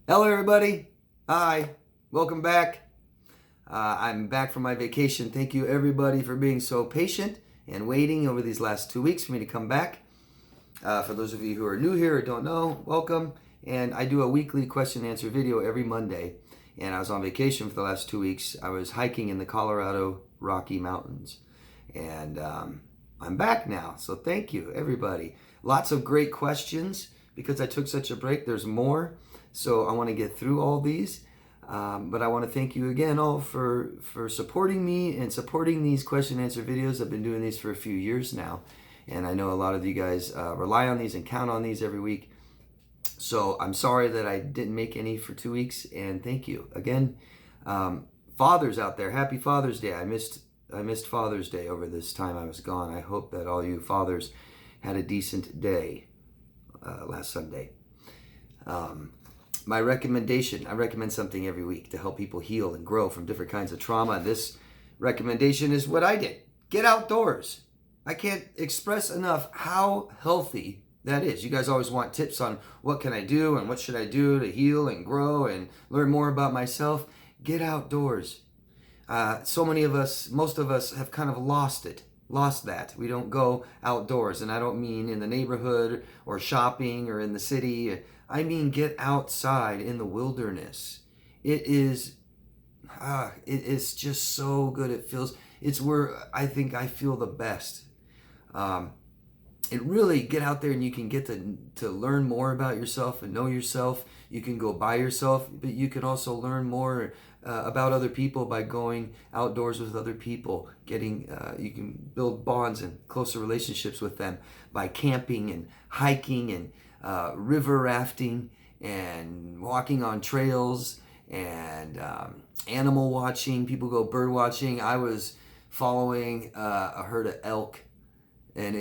Hello, everybody. Hi. Welcome back. I'm back from my vacation. Thank you, everybody, for being so patient and waiting over these last 2 weeks for me to come back. For those of you who are new here or don't know, welcome. And I do a weekly question and answer video every Monday. And I was on vacation for the last 2 weeks. I was hiking in the Colorado Rocky Mountains. And I'm back now. So thank you, everybody. Lots of great questions because I took such a break. There's more. So I want to get through all these. But I want to thank you again all for supporting me and supporting these question and answer videos. I've been doing these for a few years now. And I know a lot of you guys rely on these and count on these every week. So I'm sorry that I didn't make any for 2 weeks. And thank you. Again, fathers out there, happy Father's Day. I missed Father's Day over this time I was gone. I hope that all you fathers had a decent day last Sunday. My recommendation, I recommend something every week to help people heal and grow from different kinds of trauma. This recommendation is what I did. Get outdoors. I can't express enough how healthy that is. You guys always want tips on what can I do and what should I do to heal and grow and learn more about myself. Get outdoors. So many of us, most of us have kind of lost that. We don't go outdoors. And I don't mean in the neighborhood or shopping or in the city. I mean, get outside in the wilderness. It is just so good. It's where I think I feel the best. It really, get out there and you can get to learn more about yourself and know yourself. You can go by yourself, but you can also learn more about other people by going outdoors with other people. You can build bonds and closer relationships with them by camping and hiking and river rafting and walking on trails and animal watching. People go bird watching. I was following a herd of elk, and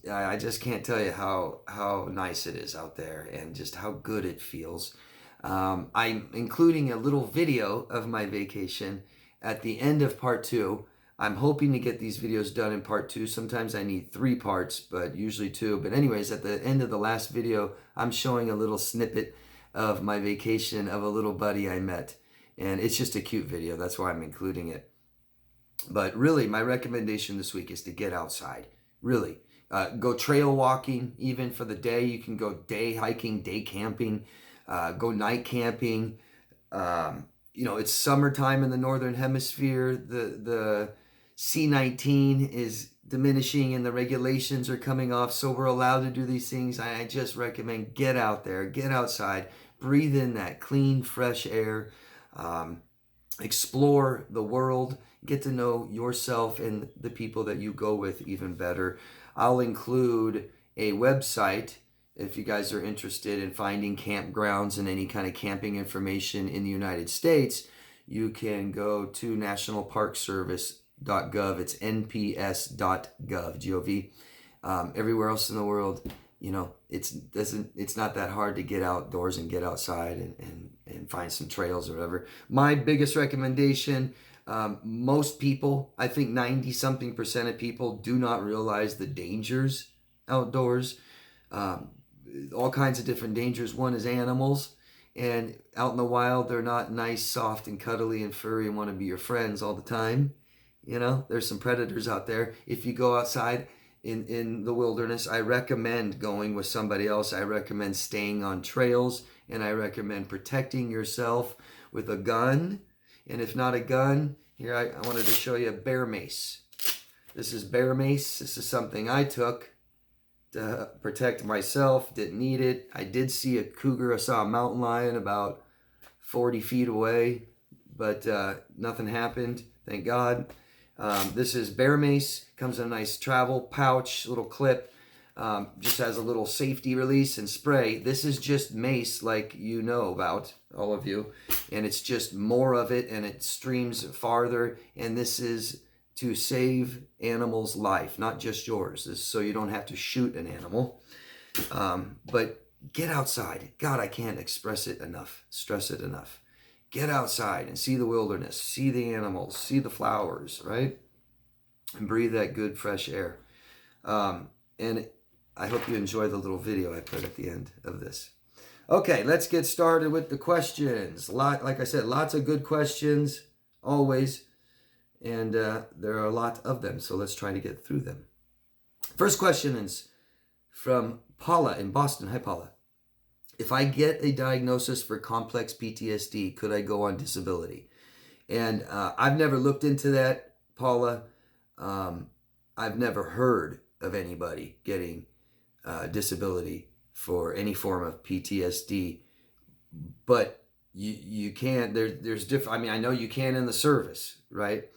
I just can't tell you how nice it is out there and just how good it feels. I'm including a little video of my vacation at the end of part 2. I'm hoping to get these videos done in part 2. Sometimes I need 3 parts, but usually 2. But anyways, at the end of the last video, I'm showing a little snippet of my vacation of a little buddy I met. And it's just a cute video. That's why I'm including it. But really, my recommendation this week is to get outside. Really. Go trail walking, even for the day. You can go day hiking, day camping, go night camping. It's summertime in the Northern Hemisphere. The C-19 is diminishing and the regulations are coming off, so we're allowed to do these things. I just recommend get out there, get outside, breathe in that clean, fresh air, explore the world, get to know yourself and the people that you go with even better. I'll include a website if you guys are interested in finding campgrounds and any kind of camping information in the United States. You can go to nationalparkservice.gov. It's nps.gov, G-O-V. Everywhere else in the world, it's not that hard to get outdoors and get outside and find some trails or whatever. My biggest recommendation, most people, I think 90-something% of people do not realize the dangers outdoors. All kinds of different dangers. One is animals, and out in the wild, they're not nice, soft, and cuddly and furry and want to be your friends all the time. There's some predators out there. If you go outside in the wilderness, I recommend going with somebody else. I recommend staying on trails, and I recommend protecting yourself with a gun. And if not a gun, here I wanted to show you a bear mace. This is bear mace. This is something I took to protect myself. Didn't need it. I did see a cougar. I saw a mountain lion about 40 feet away, but nothing happened, thank God. This is bear mace. Comes in a nice travel pouch, little clip. Just has a little safety release and spray. This is just mace, like you know about, all of you, and it's just more of it, and it streams farther. And this is to save animals' life, not just yours. This is so you don't have to shoot an animal. But get outside. God, I can't stress it enough. Get outside and see the wilderness, see the animals, see the flowers, right? And breathe that good, fresh air. And I hope you enjoy the little video I put at the end of this. Okay, let's get started with the questions. Like I said, lots of good questions, always. And there are a lot of them, so let's try to get through them. First question is from Paula in Boston. Hi, Paula. If I get a diagnosis for complex PTSD, could I go on disability? And I've never looked into that, Paula. I've never heard of anybody getting disability for any form of PTSD, but you can. There's different. I mean, I know you can in the service, right?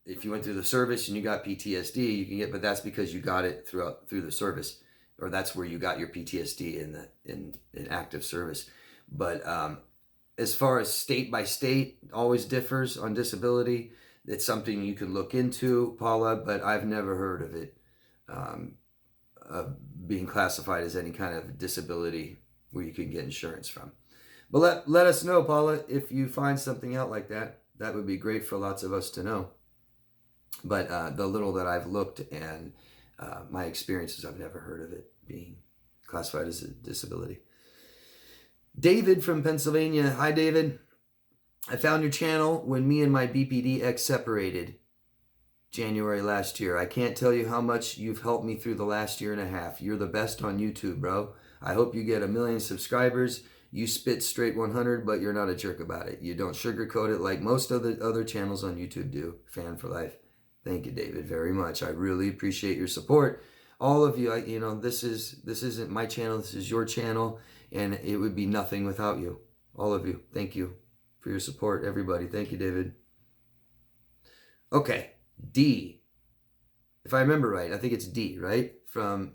If you went through the service and you got PTSD, you can get, but that's because you got it through the service, or that's where you got your PTSD in active service. But as far as state by state, always differs on disability. It's something you can look into, Paula, but I've never heard of it being classified as any kind of disability where you can get insurance from. But let us know, Paula, if you find something out like that. That would be great for lots of us to know. But the little that I've looked and my experiences, I've never heard of it being classified as a disability. David from Pennsylvania. Hi, David. I found your channel when me and my BPD ex separated January last year. I can't tell you how much you've helped me through the last year and a half. You're the best on YouTube, bro. I hope you get 1 million subscribers. You spit straight 100, but you're not a jerk about it. You don't sugarcoat it like most of the other channels on YouTube do. Fan for life. Thank you, David, very much. I really appreciate your support. All of you, this isn't my channel. This is your channel, and it would be nothing without you. All of you. Thank you for your support, everybody. Thank you, David. Okay, D. If I remember right, I think it's D, right? From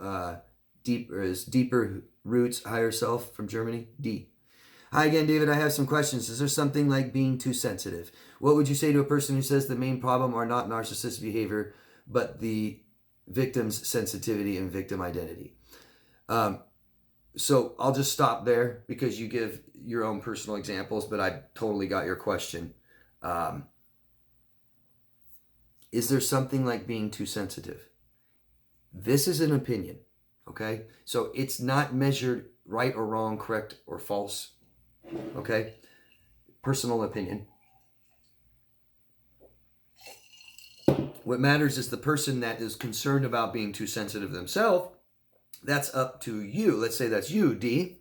Deeper Roots, Higher Self from Germany. D. Hi again, David. I have some questions. Is there something like being too sensitive? What would you say to a person who says the main problem are not narcissistic behavior, but the victim's sensitivity and victim identity? So I'll just stop there because you give your own personal examples, but I totally got your question. Is there something like being too sensitive? This is an opinion, okay? So it's not measured right or wrong, correct or false, okay? Personal opinion. What matters is the person that is concerned about being too sensitive themselves. That's up to you. Let's say that's you, D.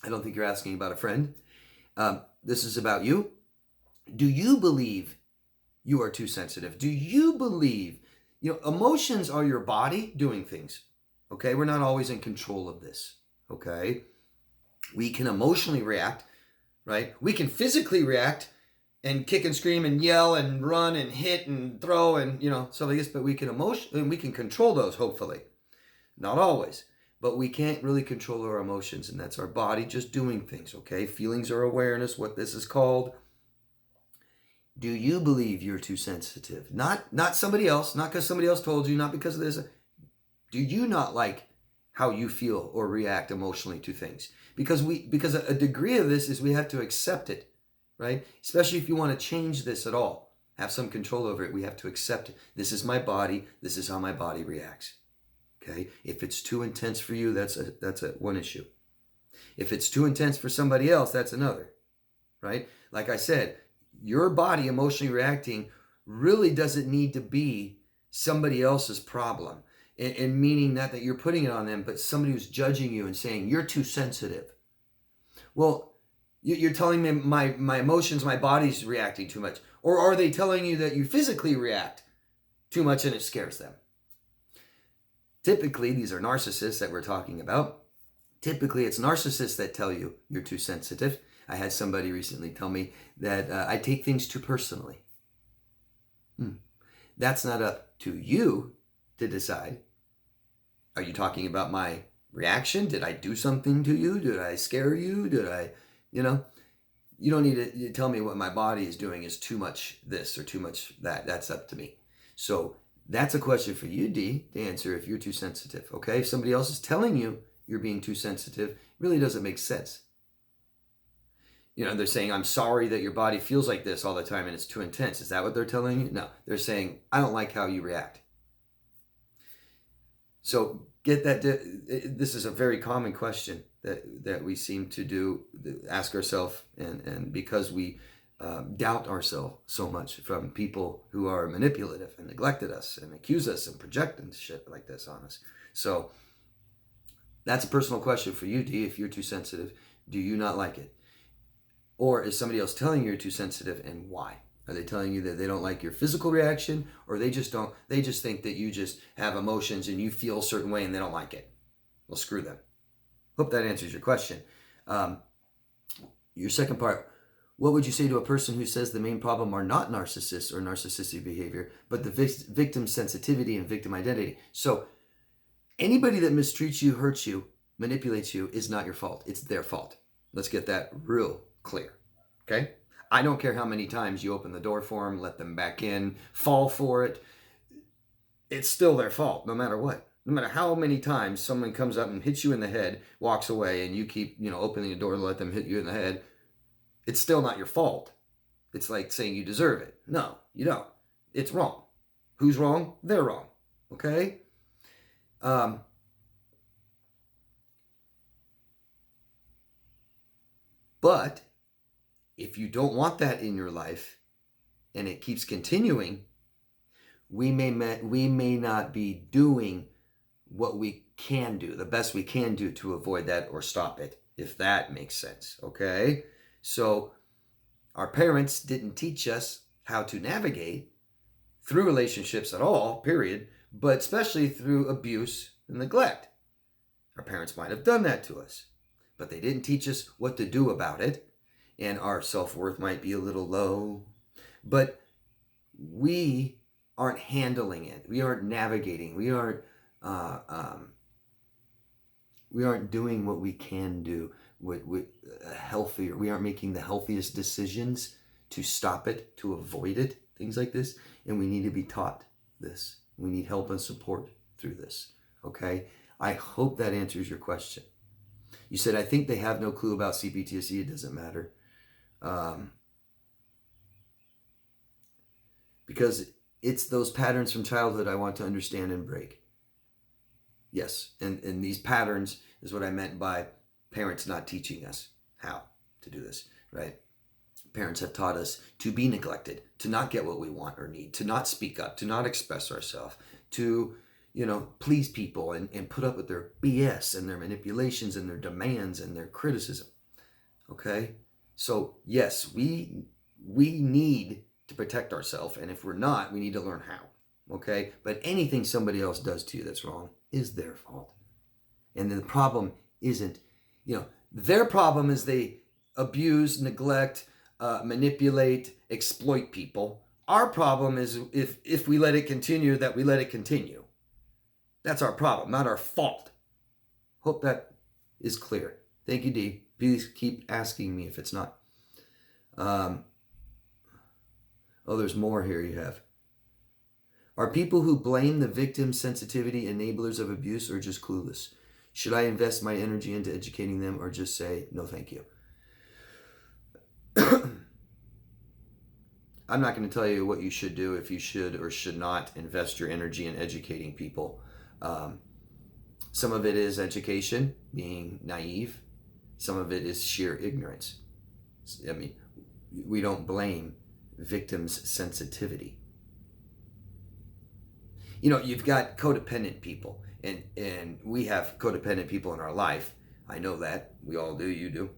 I don't think you're asking about a friend. This is about you. Do you believe you are too sensitive? Do you believe, emotions are your body doing things, okay? We're not always in control of this, okay? We can emotionally react, right? We can physically react and kick and scream and yell and run and hit and throw and, stuff like this, but we can control those, hopefully. Not always, but we can't really control our emotions, and that's our body just doing things, okay? Feelings are awareness, what this is called. Do you believe you're too sensitive? Not somebody else, not because somebody else told you, not because of this. Do you not like how you feel or react emotionally to things? Because a degree of this is we have to accept it, right? Especially if you want to change this at all, have some control over it, we have to accept it. This is my body. This is how my body reacts. Okay? If it's too intense for you, that's one issue. If it's too intense for somebody else, that's another, right? Like I said, your body emotionally reacting really doesn't need to be somebody else's problem, and meaning that you're putting it on them, but somebody who's judging you and saying you're too sensitive. Well, you're telling me my emotions, my body's reacting too much, or are they telling you that you physically react too much and it scares them? Typically, these are narcissists that we're talking about. Typically, it's narcissists that tell you you're too sensitive. I had somebody recently tell me that I take things too personally. That's not up to you to decide. Are you talking about my reaction? Did I do something to you? Did I scare you? Did I, you don't need to tell me what my body is doing is too much this or too much that. That's up to me. So that's a question for you, D, to answer if you're too sensitive, okay? If somebody else is telling you you're being too sensitive, it really doesn't make sense. They're saying, I'm sorry that your body feels like this all the time and it's too intense. Is that what they're telling you? No, they're saying, I don't like how you react. So get that. This is a very common question. that we seem to do, ask ourselves, and because we doubt ourselves so much from people who are manipulative and neglected us and accuse us and project and shit like this on us. So that's a personal question for you, D. If you're too sensitive, do you not like it? Or is somebody else telling you you're too sensitive, and why? Are they telling you that they don't like your physical reaction, or they just think that you just have emotions and you feel a certain way and they don't like it? Well, screw them. Hope that answers your question. Your second part, what would you say to a person who says the main problem are not narcissists or narcissistic behavior, but the victim sensitivity and victim identity? So anybody that mistreats you, hurts you, manipulates you is not your fault. It's their fault. Let's get that real clear. Okay? I don't care how many times you open the door for them, let them back in, fall for it. It's still their fault, no matter what. No matter how many times someone comes up and hits you in the head, walks away, and you keep, opening the door to let them hit you in the head, it's still not your fault. It's like saying you deserve it. No, you don't. It's wrong. Who's wrong? They're wrong. Okay? But if you don't want that in your life and it keeps continuing, we may not be doing what we can do, the best we can do to avoid that or stop it, if that makes sense. Okay? So our parents didn't teach us how to navigate through relationships at all, period, but especially through abuse and neglect. Our parents might have done that to us, but they didn't teach us what to do about it, and our self-worth might be a little low, but we aren't handling it. We aren't navigating. We aren't doing what we can do with healthier. We aren't making the healthiest decisions to stop it, to avoid it, things like this. And we need to be taught this. We need help and support through this. Okay? I hope that answers your question. You said, I think they have no clue about CPTSD. It doesn't matter. Because it's those patterns from childhood I want to understand and break. Yes, and these patterns is what I meant by parents not teaching us how to do this, right? Parents have taught us to be neglected, to not get what we want or need, to not speak up, to not express ourselves, to, please people and put up with their BS and their manipulations and their demands and their criticism, okay? So yes, we need to protect ourselves, and if we're not, we need to learn how, okay? But anything somebody else does to you that's wrong is their fault. And the problem isn't, their problem is they abuse, neglect, manipulate, exploit people. Our problem is if we let it continue, that we let it continue. That's our problem, not our fault. Hope that is clear. Thank you, D. Please keep asking me if it's not. There's more here you have. Are people who blame the victim sensitivity enablers of abuse or just clueless? Should I invest my energy into educating them or just say, no, thank you? I'm not going to tell you what you should do, if you should or should not invest your energy in educating people. Some of it is education, being naive. Some of it is sheer ignorance. I mean, we don't blame victims' sensitivity. You've got codependent people, and we have codependent people in our life. I know that. We all do. You do.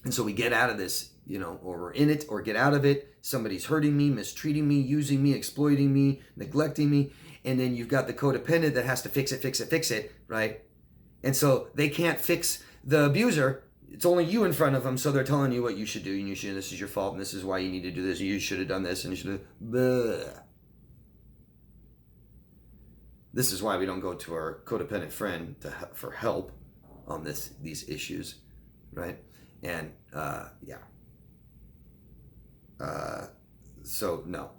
And so we get out of this, or we're in it, or get out of it. Somebody's hurting me, mistreating me, using me, exploiting me, neglecting me. And then you've got the codependent that has to fix it, right? And so they can't fix the abuser. It's only you in front of them, so they're telling you what you should do, and this is your fault, and this is why you need to do this, and you should have done this, and you should have... Blah. This is why we don't go to our codependent friend for help on these issues, right? And so no.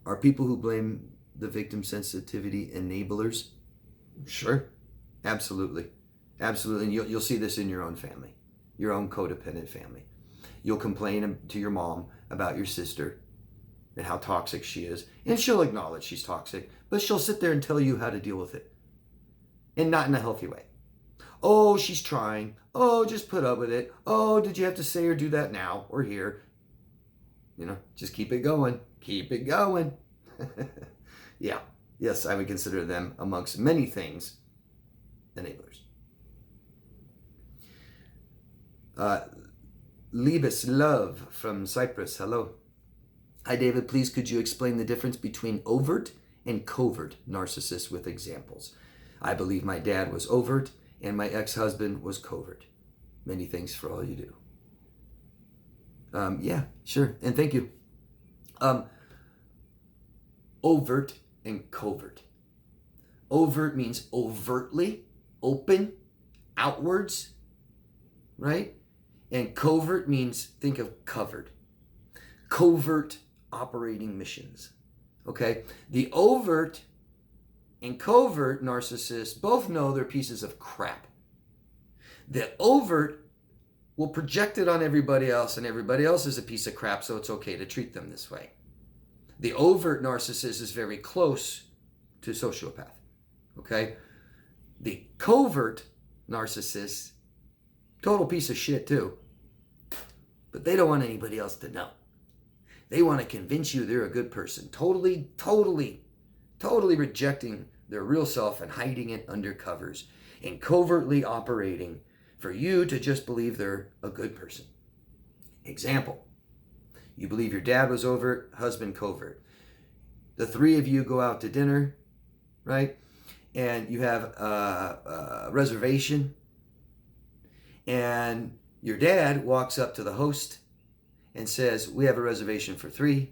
Are people who blame the victim sensitivity enablers? Sure, absolutely, absolutely. And you'll see this in your own family, your own codependent family. You'll complain to your mom about your sister and how toxic she is, and she'll acknowledge she's toxic, but she'll sit there and tell you how to deal with it, and not in a healthy way. Oh, she's trying. Oh, just put up with it. Oh, did you have to say or do that now or here? Just keep it going. Keep it going. Yeah. Yes, I would consider them, amongst many things, enablers. Libes Love from Cyprus. Hello. Hi, David. Please could you explain the difference between overt and covert narcissists with examples? I believe my dad was overt and my ex-husband was covert. Many thanks for all you do. Yeah, sure. And thank you. Overt and covert. Overt means overtly, open, outwards, right? And covert means, think of covered. Covert operating missions. Okay? The overt and covert narcissists both know they're pieces of crap. The overt will project it on everybody else, and everybody else is a piece of crap, so it's okay to treat them this way. The overt narcissist is very close to sociopath. Okay? The covert narcissist, total piece of shit too. But they don't want anybody else to know. They want to convince you they're a good person. Totally rejecting their real self and hiding it under covers and covertly operating for you to just believe they're a good person. Example, you believe your dad was overt, husband covert. The three of you go out to dinner, right? And you have a reservation. And your dad walks up to the host and says, we have a reservation for 3.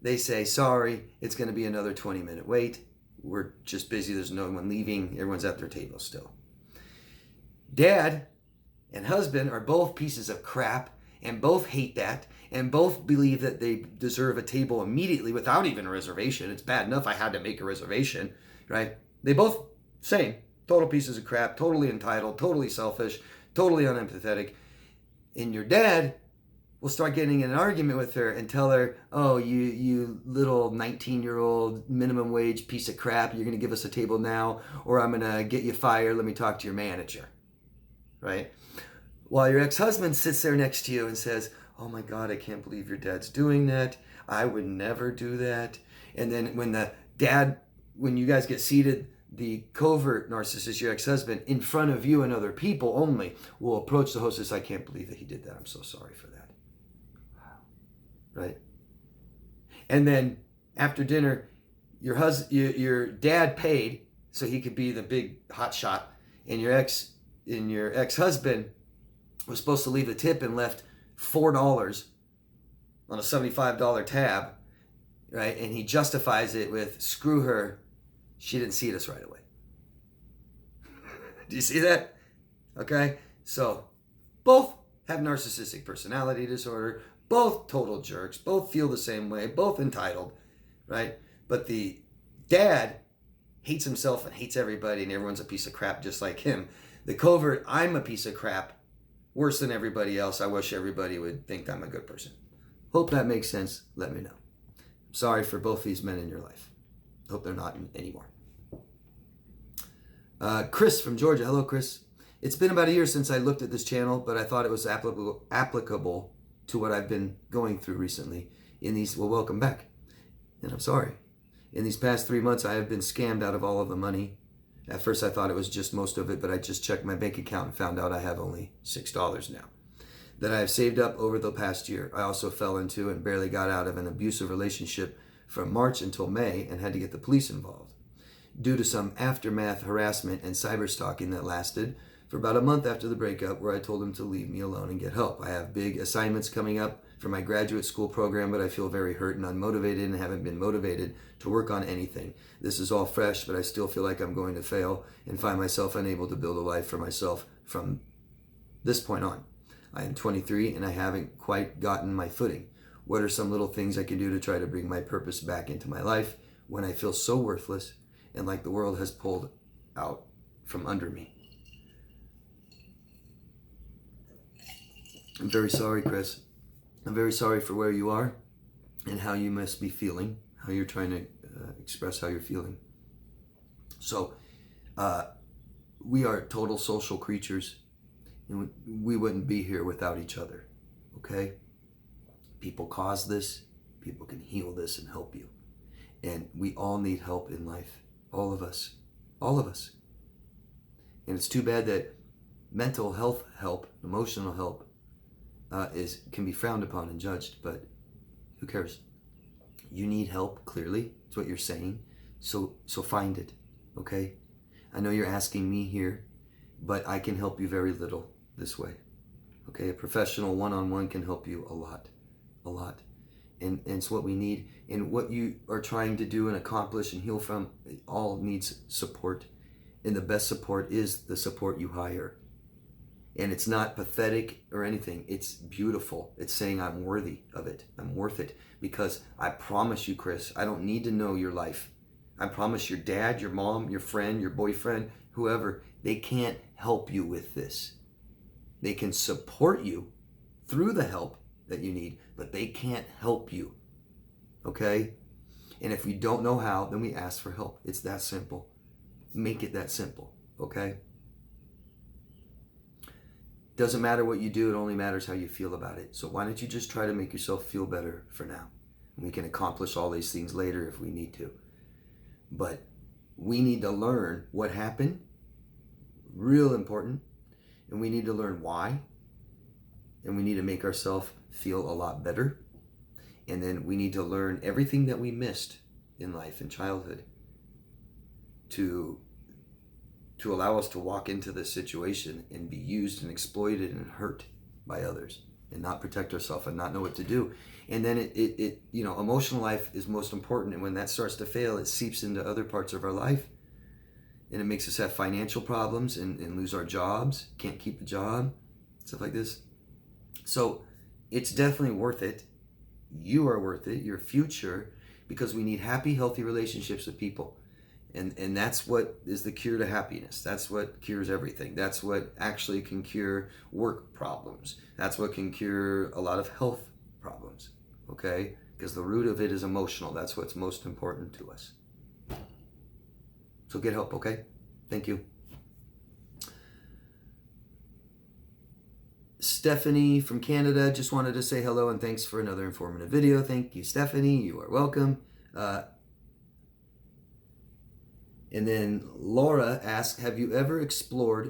They say, sorry, it's going to be another 20-minute wait. We're just busy. There's no one leaving. Everyone's at their table still. Dad and husband are both pieces of crap and both hate that and both believe that they deserve a table immediately without even a reservation. It's bad enough I had to make a reservation, right? They both, same, total pieces of crap, totally entitled, totally selfish, totally unempathetic. And your dad will start getting in an argument with her and tell her, oh, you little 19-year-old minimum wage piece of crap, you're going to give us a table now, or I'm going to get you fired, let me talk to your manager, right? While your ex-husband sits there next to you and says, oh my God, I can't believe your dad's doing that. I would never do that. And then when you guys get seated, the covert narcissist, your ex-husband, in front of you and other people only, will approach the hostess. I can't believe that he did that. I'm so sorry for that. Right? And then after dinner, your dad paid so he could be the big hot shot, and your ex-husband was supposed to leave a tip and left $4 on a $75 tab, right? And he justifies it with, screw her, she didn't see us right away. Do you see that? Okay? So, both have narcissistic personality disorder, both total jerks, both feel the same way, both entitled, right? But the dad hates himself and hates everybody, and everyone's a piece of crap just like him. The covert, I'm a piece of crap, worse than everybody else. I wish everybody would think I'm a good person. Hope that makes sense. Let me know. Sorry for both these men in your life. Hope they're not anymore. Chris from Georgia. Hello, Chris. It's been about a year since I looked at this channel, but I thought it was applicable to what I've been going through recently. Welcome back. And I'm sorry. In these past 3 months, I have been scammed out of all of the money. At first, I thought it was just most of it, but I just checked my bank account and found out I have only $6 now that I have saved up over the past year. I also fell into and barely got out of an abusive relationship from March until May and had to get the police involved due to some aftermath harassment and cyber stalking that lasted for about a month after the breakup, where I told him to leave me alone and get help. I have big assignments coming up for my graduate school program, but I feel very hurt and unmotivated and haven't been motivated to work on anything. This is all fresh, but I still feel like I'm going to fail and find myself unable to build a life for myself from this point on. I am 23 and I haven't quite gotten my footing. What are some little things I can do to try to bring my purpose back into my life when I feel so worthless and like the world has pulled out from under me? I'm very sorry, Chris. I'm very sorry for where you are and how you must be feeling, how you're trying to express how you're feeling. So, We are total social creatures, and we wouldn't be here without each other, okay? People cause this, people can heal this and help you. And we all need help in life, all of us, all of us. And it's too bad that mental health help, emotional help, can be frowned upon and judged, but who cares? You need help, clearly. It's what you're saying. So find it, okay? I know you're asking me here, but I can help you very little this way, okay? A professional one-on-one can help you a lot, a lot. And it's what we need. And what you are trying to do and accomplish and heal from, it all needs support. And the best support is the support you hire. And it's not pathetic or anything. It's beautiful. It's saying I'm worthy of it. I'm worth it. Because I promise you, Chris, I don't need to know your life. I promise your dad, your mom, your friend, your boyfriend, whoever, they can't help you with this. They can support you through the help that you need, but they can't help you. Okay? And if we don't know how, then we ask for help. It's that simple. Make it that simple. Okay? Doesn't matter what you do, it only matters how you feel about it. So why don't you just try to make yourself feel better for now? And we can accomplish all these things later if we need to. But we need to learn what happened, real important, and we need to learn why, and we need to make ourselves feel a lot better, and then we need to learn everything that we missed in life in childhood to allow us to walk into this situation and be used and exploited and hurt by others and not protect ourselves and not know what to do. And then it emotional life is most important. And when that starts to fail, it seeps into other parts of our life. And it makes us have financial problems and lose our jobs, can't keep the job, stuff like this. So it's definitely worth it. You are worth it, your future, because we need happy, healthy relationships with people. And that's what is the cure to happiness. That's what cures everything. That's what actually can cure work problems. That's what can cure a lot of health problems, okay? Because the root of it is emotional. That's what's most important to us. So get help, okay? Thank you. Stephanie from Canada just wanted to say hello and thanks for another informative video. Thank you, Stephanie. You are welcome. And then Laura asked, have you ever explored